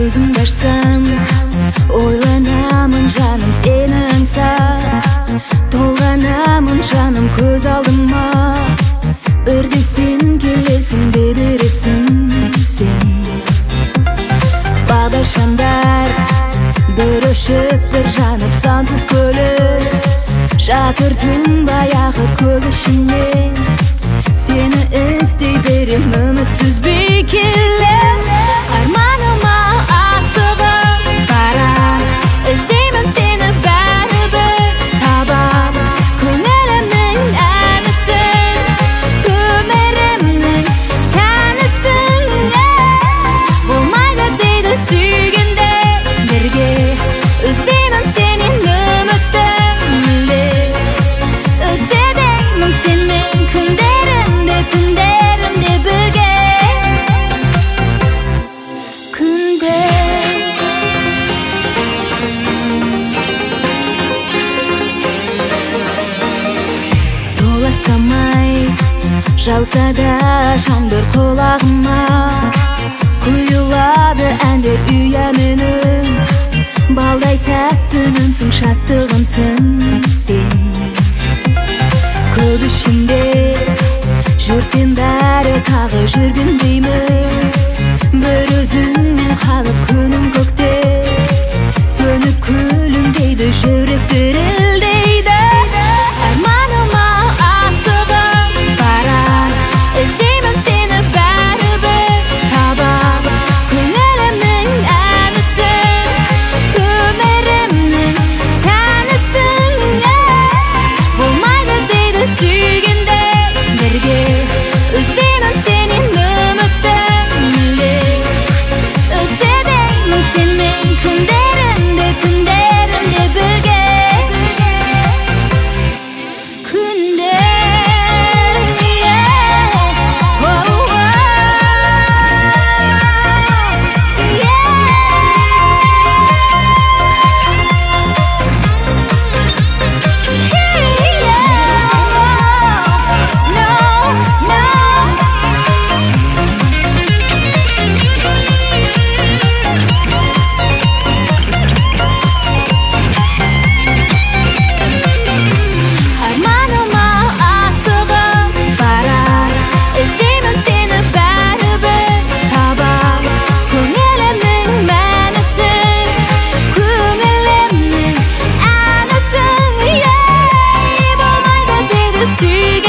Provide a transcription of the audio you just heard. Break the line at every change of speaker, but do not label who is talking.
көзімді ашсам, ойланамын жаным сені аңсап. Толғанамын жаным көз алдыма, бірде сен келерсің де бересің сен. Бағдаршамдар бір өшіп бір жанып сансыз көліп, жатырдым баяғы көк ішінде. Сені іздей берем үміт үзбей келем. Арманыма асығып барам, іздеймін сені бәрібір табам. Көңілімнің әнісің, өмірімнің сәнісің. Болмайды дейді сүйгенде бірге, үзбеймін сенен үмітімді. Өтедеймін сенмен күндерімде, түндерімде бірге. Күнде толастамай жауса да жаңбыр құлағыма, құйылады әндер үйәменің. Балдай тәтті үнсің, шаттығымсың сен. Көк ішінде жүрсем бәрі тағы жүргендеймін. Бір өзіңмен қалып күнім көкте, сөніп күлімдейді, жүрек дірілдейді. Арманыма асығып барам, іздеймін сені бәрібір табам. Көңілімнің әнісің, өмірімнің сәнісің. Болмайды дейді сүйгенде бірге, үзбеймін сенен үмітімді. Өтедеймін сенмен күндерімде, түндерімде бірге. Күнде арманыма асығып барам, іздеймін сені бәрібір табам. Көңілімнің мәнісің, көңілімнің әнісің. Болмайды дейді сүйгенде